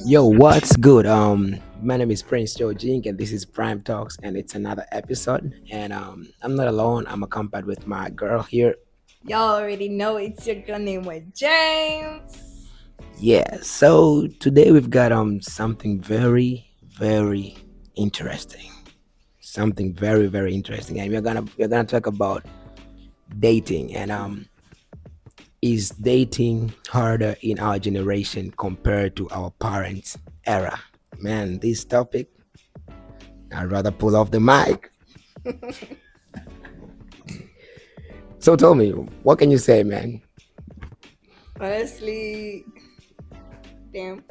Yo, what's good? My name is Prince Georging, and this is PrimeTalks, and it's another episode. And I'm not alone. I'm accompanied with my girl here. Y'all already know it's your girl named with James. Yeah. So today we've got something very interesting. Something very interesting, and we're gonna talk about dating and is dating harder in our generation compared to our parents' era? Man, this topic, I'd rather pull off the mic. So tell me, what can you say, man? Honestly, damn.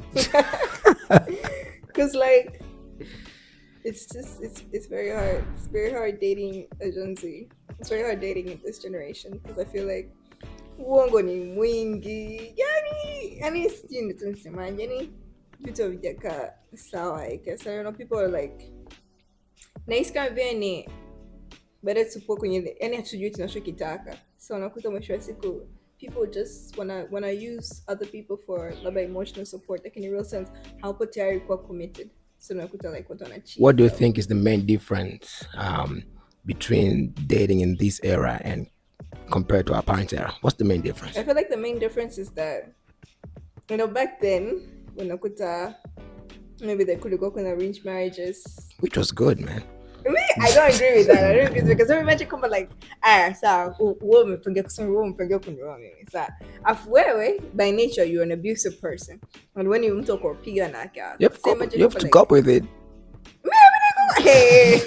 Cause like it's very hard. It's very hard dating a Gen Z. It's very hard dating in this generation because I feel like uongo ni mwingi. Yani sijui nitumsemaje. Yani vitu havijaka sawa. I guess I don't know. People are like nahisi kama vile ni baada tupo kwenye yani hatujui tunachokitaka. So unakuta mwisho wa siku people just wanna use other people for labda emotional support, like in a real sense haupo tayari kuwa committed. So unakuta like watu wanacheat. What do you think is the main difference between dating in this era and compared to our parents' era? What's the main difference? I feel like the main difference is that back then unakuta maybe they could go on arranged marriages, which was good, man. I don't agree with that. I don't agree with it because imagine come like wewe umepanga kusema wewe umepanga kunioa mimi. Afu wewe by nature you're an abusive person. And when you mtu akupiga na yake. You have to cope with it. Hey,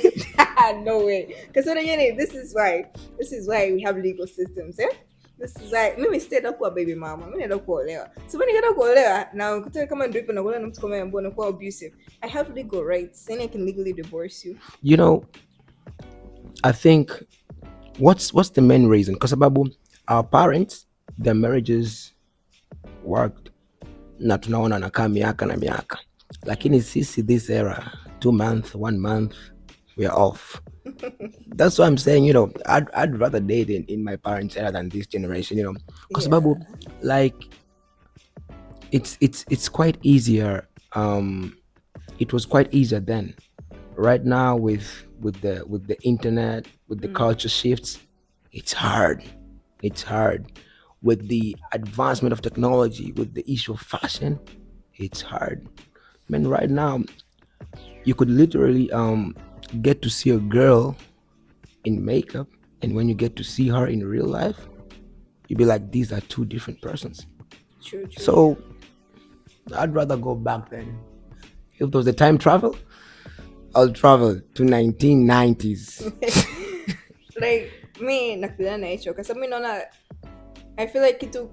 no way. Because this is why we have legal systems, eh? This is why mimi stayed up kwa baby mama. Mimi naenda kuolewa. So when nikaenda kuolewa na kutoka kama ndio ipo na kuolewa na mtu kama ambaye anakuwa abusive, I have legal rights and I can legally divorce you. You know, I think what's the main reason? Because sababu our parents, their marriages worked na tunaona nakaa miaka na miaka. Lakini sisi this era, 2 months, 1 month, we are off. That's why I'm saying, I'd rather date in my parents' era than this generation, because babu, like, it's quite easier. It was quite easier then. Right now, with the internet, with the culture shifts, it's hard. It's hard. With the advancement of technology, with the issue of fashion, it's hard. I mean, right now, you could literally get to see a girl in makeup, and when you get to see her in real life, you'd be like, these are two different persons. True. So I'd rather go back then. If there was a time travel, I'll travel to 1990s. Like me nakubaliana na hicho kwa sababu naona I feel like kitu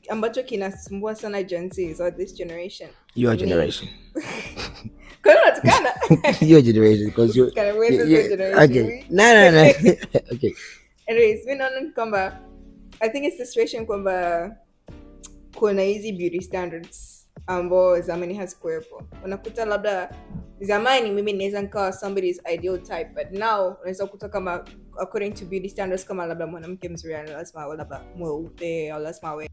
ambacho kinasumbua sana Gen Z or this generation. Your generation. Your generation, because you're generation. Okay. No. Okay. Anyways, mi naona kwamba I think it's the situation kwamba kuna hizi beauty standards ambao zamani hazikuwepo. Unakuta labda zamani mimi naweza nikawa somebody's ideal type, but now unaweza kukuta kama according to beauty standards kama labda mwanamke mzuri lazima awe labda mweupe au lazima awe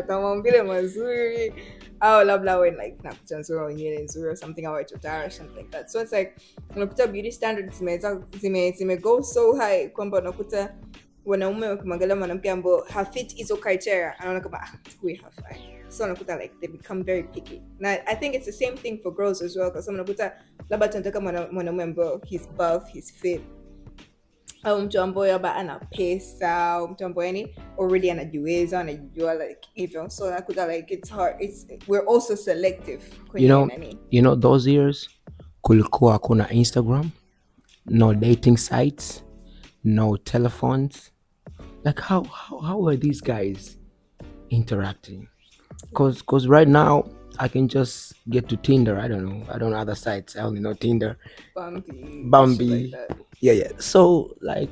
kama mbile mazuri au labda awe like na kucha nzuri au nywele nzuri or something au chotara or something like that. So it's like unakuta beauty standards zime go so high kwamba unakuta wanaume wakimwangalia mwanamke ambao hafit hizo criteria anaona kama we hafai. So unakuta like they become very picky. Now I think it's the same thing for girls as well, because unakuta labda tunataka mwanaume ambao he's buff, he's fit, au mtu ambaye labda ana pesa, au mtu ambaye yani already anajiweza, anajijua like hivyo. So unakuta like it's hard. We're also selective kwenye nani. You know those years kulikuwa kuna Instagram, no dating sites, no telephones. Like how were these guys interacting? Cause right now I can just get to Tinder. I don't know other sites. I only know Tinder, Bumby. Like yeah. So like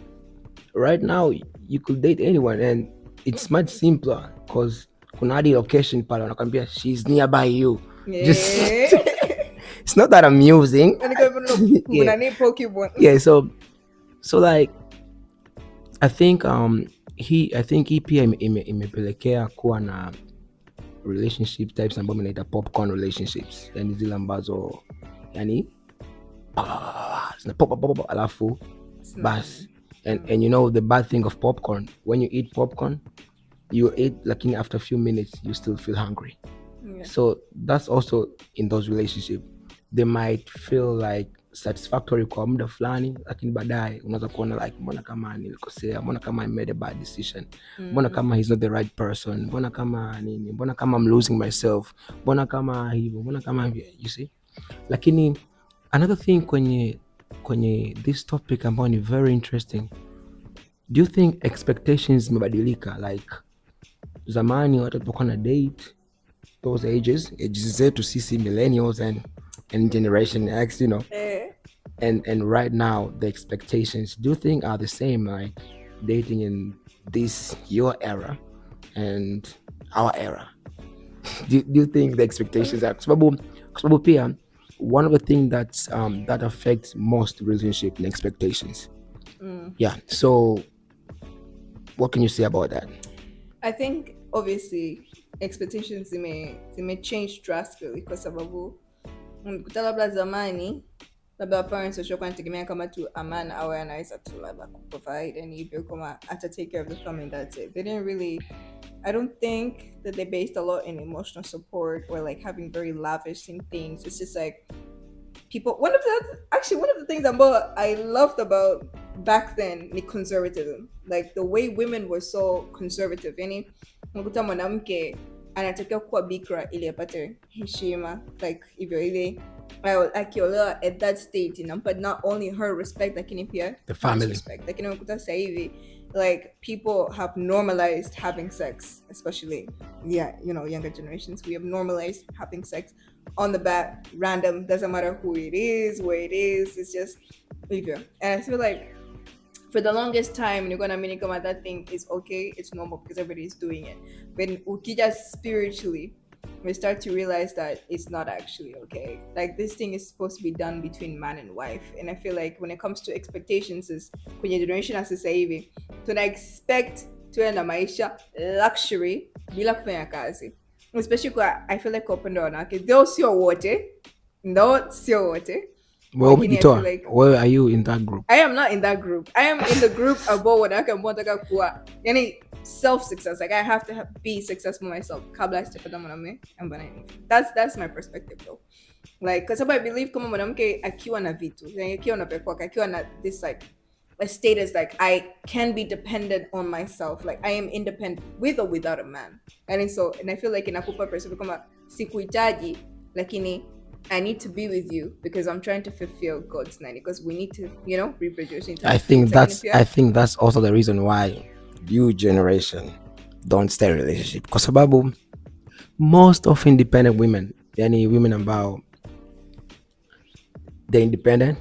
right now you could date anyone, and it's much simpler because kuna hadi location pale wanakwambia she's nearby you. Yeah. Just it's not that amusing. Yeah. So like I think hii pia imepelekea kuwa na relationship types ambazo mnaita popcorn relationships, yani zile ambazo yani zina pop alafu bas. And you know the bad thing of popcorn, when you eat popcorn you eat, lakini after a few minutes you still feel hungry. So that's also in those relationships, they might feel like satisfactory kwa muda fulani, lakini baadaye unaweza kuona like mbona kama nilikosea, mbona kama I made a bad decision, mbona kama he's not the right person, mbona kama nini, mbona kama I'm losing myself, mbona kama hivyo, mbona kama hivyo, you see. Lakini another thing kwenye this topic ambayo ni very interesting, do you think expectations zimebadilika? Like zamani watu walipokuwa na date, those ages zetu sisi millennials and generation X, you know, and right now the expectations, do you think are the same, like dating in this your era and our era? do you think the expectations are, kwa sababu pia one of the things that affects most relationship and expectations. Yeah, so what can you say about that? I think obviously expectations may change drastically kwa sababu kuta labda zamani labda parents washokuwa wanategemea kama tu amana au anaweza tu labda kuprovide and hivyo kama ata take care of the family, that's it. They didn't really, I don't think that they based a lot in emotional support or like having very lavish in things. It's just like people, one of the things I loved about back then ni conservatism, like the way women were so conservative. Yani unakuta mwanamke anatakiwa kuwa bikra ili apate heshima, like hivyo ile akiolewa at that state inampa not only her respect lakini pia the family respect. Lakini unakuta sasa hivi like people have normalized having sex, especially younger generations. We have normalized having sex on the bat, random, doesn't matter who it is, where it is, it's just hivyo. And I feel like for the longest time you're gonna mean that thing is okay, it's normal because everybody's doing it. When ukija spiritually, we start to realize that it's not actually okay. Like this thing is supposed to be done between man and wife. And I feel like when it comes to expectations, is kwenye generation ya sasa hivi tuna expect tuwe na maisha luxury bila kufanya kazi, especially kwa I feel like kwa upande wa wanawake, though sio wote. Well, where are you in that group? I am not in that group. I am in the group ambao wanawake ambao wanataka kuwa yani self success, like I have to be successful myself kabla sijapata mwanamume ambaye ni. That's my perspective though, like because I believe kama mwanamke akiwa na vitu, yani akiwa na pekwa, akiwa na this like a status, like I can be dependent on myself, like I am independent with or without a man. And I feel like inakupa perspective kama sikuhitaji lakini I need to be with you because I'm trying to fulfill God's need, because we need to, reproduce. I think that's also the reason why you generation don't stay in relationship, kwa sababu most of independent women, yani women ambao they're independent,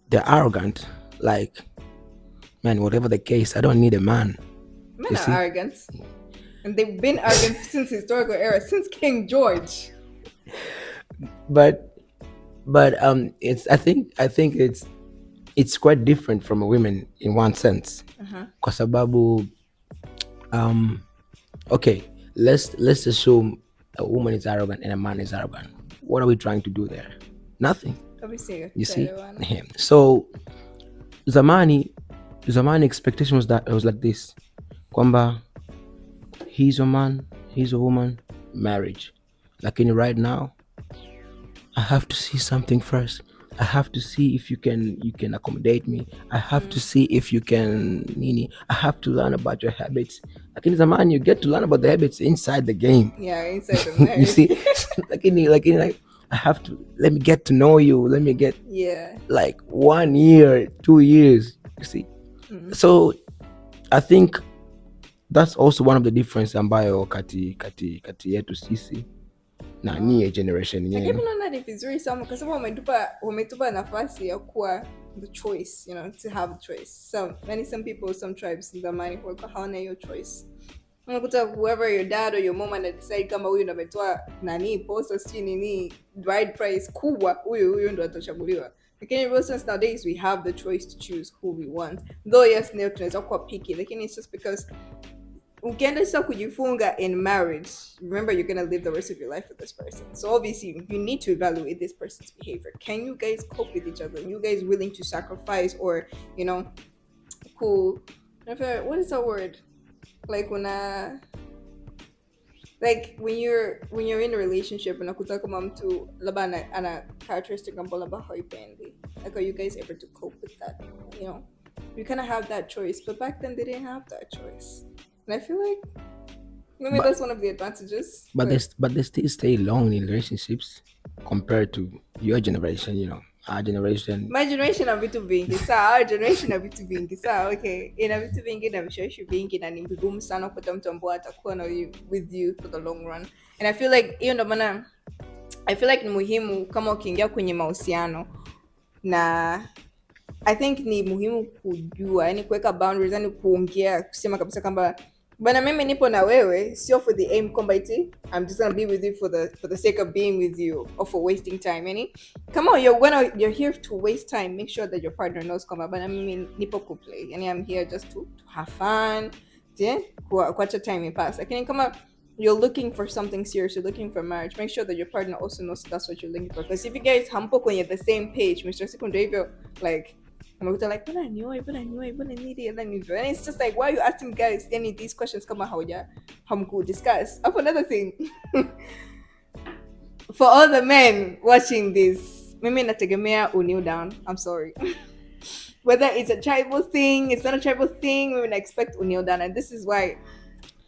they're arrogant, like, man, whatever the case, I don't need a man. Men are arrogant, and they've been arrogant since historical era, since King George. But it's I think it's quite different from a women in one sense. Kwa sababu okay, let's assume a woman is arrogant and a man is arrogant. What are we trying to do there? Nothing. You see? So zamani expectation was like this, kwamba he's a man, he's a woman, marriage. Lakini right now I have to see something first. I have to see if you can accommodate me. I have to see if you can I have to learn about your habits. Lakini zamani you get to learn about the habits inside the game. Yeah, inside the marriage. You see? Like I have to, let me get to know you. Let me get like 1 year, 2 years. You see? So I think that's also one of the difference ambayo kati yetu sisi na nyie generation nyingine. Lakini naona ni vizuri sana kwa sababu wametupa nafasi ya kuwa the choice, to have a choice. Some people, some tribes in the money wako hawana hiyo choice. Unakuta whoever your dad or your mom and decide kama huyu ndo ametoa posta nini bride price kubwa, huyu ndo atachaguliwa. Lakini in since nowadays we have the choice to choose who we want. Though yes, tunaweza kuwa picky, lakini it's just because ukienda sasa kujifunga in marriage, remember you're gonna live the rest of your life with this person. So obviously you need to evaluate this person's behavior. Can you guys cope with each other? Are you guys willing to sacrifice, or cool, what is that word, like when you're in a relationship unakuta kama mtu labda ana characteristic ambayo labda haipendi, like are you guys able to cope with that? You kind of have that choice, but back then they didn't have that choice, and I feel like maybe that's one of the advantages. But they still stay long in relationships compared to your generation. Our generation, my generation na vitu vingi sawa, our generation na vitu vingi sawa, okay, ina vitu vingi na vishawishi vingi, na ni vigumu sana kupata mtu ambaye atakuwa na with you for the long run. And I feel like hiyo ndo maana I feel like ni muhimu kama ukiingia kwenye mahusiano, na I think ni muhimu kujua, yani kuweka boundaries, yani kuongea, kusema kabisa kwamba bana mimi nipo na wewe sio for the aim kwamba I'm just gonna be with you for the sake of being with you or for wasting time. Yani kama you're here to waste time, make sure that your partner knows kwamba bana mimi nipo kuplay, yani I'm here just to have fun, kuacha time pass. Lakini kama you're looking for something serious, you're looking for marriage, make sure that your partner also knows that's what you're looking for, because if you guys hampo kwenye the same page, Mr. Siku hivyo, like unakuta like bana nini, and it's just like, why are you asking guys any of these questions kama hamku discuss. Up another thing for all the men watching this, mimi nategemea kneel down. I'm sorry. Whether it's a tribal thing, it's not a tribal thing, mimi na expect kneel down, and this is why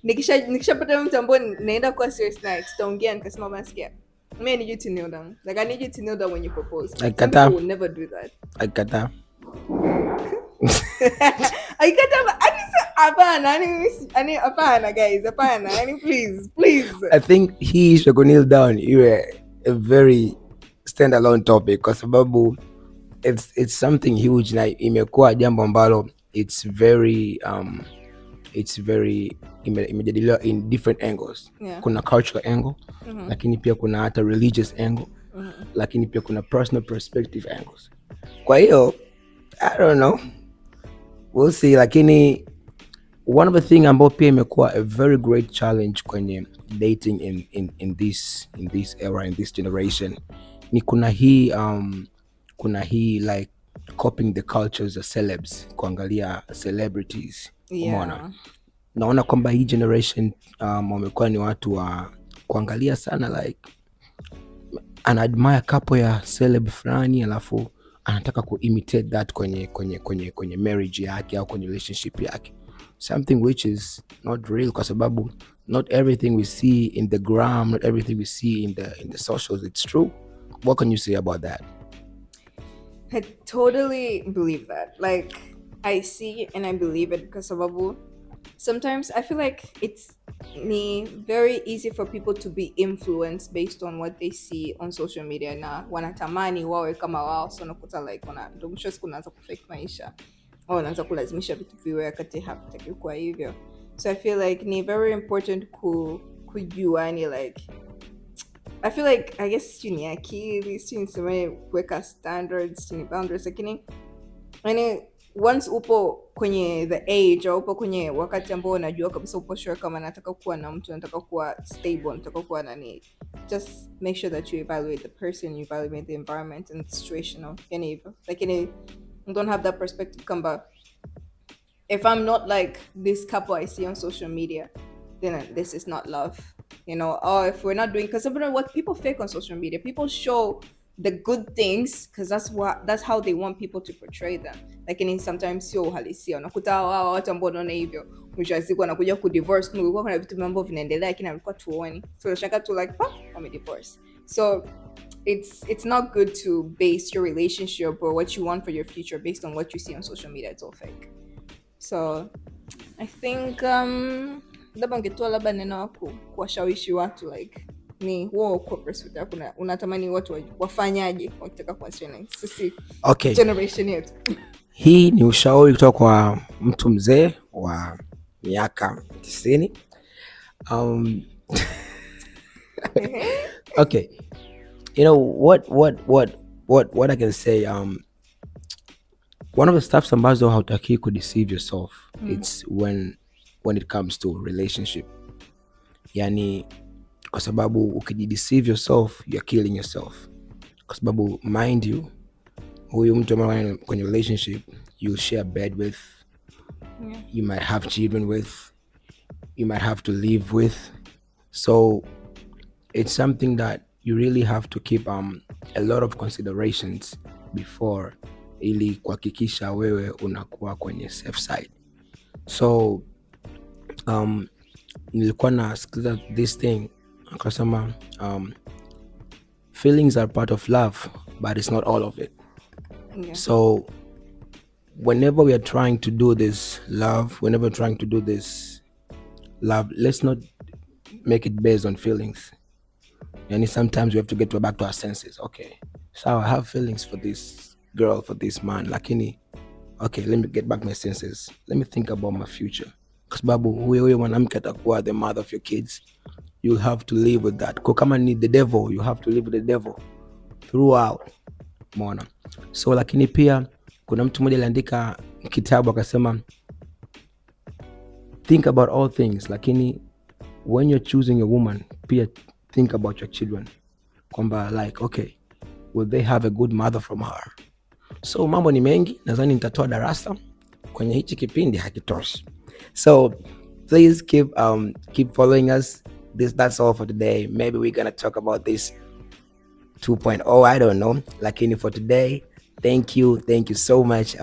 nikishapata mtu ambaye naenda kwa serious night, tutaongea nikasema basikia, I need you to kneel down. Like I need you to kneel down when you propose. Like, some people will never do that. Aikata. Hapana guys, hapana. Please. I think he should kneel down. You're a very standalone topic kwa sababu it's something huge na imekuwa jambo ambalo it's very imejadiliwa in different angles. Yeah. Kuna cultural angle, lakini pia kuna hata religious angle, lakini pia kuna personal perspective angles. Kwa hiyo I don't know, we'll see. Lakini one of the thing ambayo pia imekuwa a very great challenge kwenye dating in this era, in this generation, ni kuna hii like copying the cultures of celebs, kuangalia celebrities. Yeah. Naona kwamba hii generation wamekuwa ni watu wa kuangalia sana, like ana admire couple ya celeb fulani alafu anataka kuimitate that kwenye marriage yake au kwenye relationship yake, something which is not real, kwa sababu not everything we see in the gram, not everything we see in the socials, it's true. What can you say about that? I totally believe that. Like I see and I believe it, because sababu sometimes I feel like it's very easy for people to be influenced based on what they see on social media, na wanatamani wawe kama wao, so nakuta like ndio mwisho siku unaanza kufake maisha au unaanza kulazimisha vitu viwe wakati havitaki kuwa hivyo. So I feel like ni very important kujua, yani like I feel like I guess ni akili, niseme kuweka standards, ni boundaries, lakini yani once upo kwenye the age au upo kwenye wakati ambao unajua kabisa upo sure kama nataka kuwa na mtu, nataka kuwa stable, nataka kuwa nani, just make sure that you evaluate the person, you evaluate the environment and the situation, yani hivyo. Lakini you don't have that perspective kamba if I'm not like this couple I see on social media, then this is not love, or if we're not doing, because what people fake on social media, people show the good things because that's how they want people to portray them, lakini sometimes sio uhalisia. Unakuta wao watu ambao wanaona hivyo mwisho wa siku wanakuja kudivorce, kulikuwa kuna vitu mambo vinaendelea lakini alikuwa tuoni, so unashaka tu like wame divorce. So it's not good to base your relationship or what you want for your future based on what you see on social media. It's all fake. So I think labda ungetoa labda neno kuwashawishi watu like ni wao kwa pursuit yako, unatamani watu wafanyaje wakitaka kuanzia sisi generation yetu. Hii ni ushauri kutoka kwa mtu mzee wa miaka 90. Okay, what I can say, one of the stuffs ambazo hautaki ku deceive yourself, it's when when it comes to relationship. Yani kwa sababu ukijideceive yourself, you're killing yourself. Kwa sababu mind you, huyu mtu ambaye kwenye relationship you'll share bed with, you might have children with, you might have to live with. So it's something that you really have to keep a lot of considerations before, ili kuhakikisha wewe unakuwa kwenye safe side. So nilikuwa nasikiliza this thing akasema feelings are part of love, but it's not all of it. So whenever we are trying to do this love, let's not make it based on feelings. And sometimes we have to get back to our senses. Okay, so I have feelings for this girl, for this man, lakini okay, let me get back my senses, let me think about my future. Kwa sababu huyo mwanamke atakuwa the mother of your kids, you'll have to live with that. Kwa kama ni the devil, you have to live with the devil throughout. Umeona? So lakini pia kuna mtu mmoja aliandika kitabu akasema think about all things, lakini when you're choosing a woman, pia think about your children. Kwamba like okay, will they have a good mother from her? So mambo ni mengi, nadhani nitatoa darasa kwenye hichi kipindi hakitoshi. So please keep following us. That's all for today. Maybe we're gonna talk about this 2.0, I don't know. Lakini for today, thank you so much.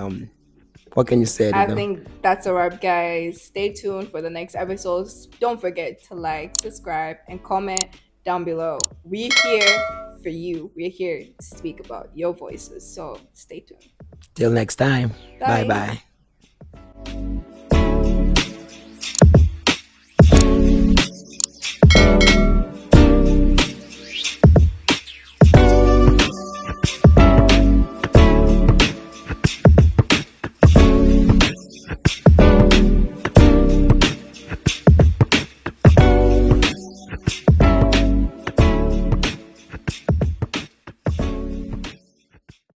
What can you say to them? I think that's a wrap, guys. Stay tuned for the next episodes. Don't forget to like, subscribe, and comment down below. We're here for you. We're here to speak about your voices. So stay tuned. Till next time. Bye bye.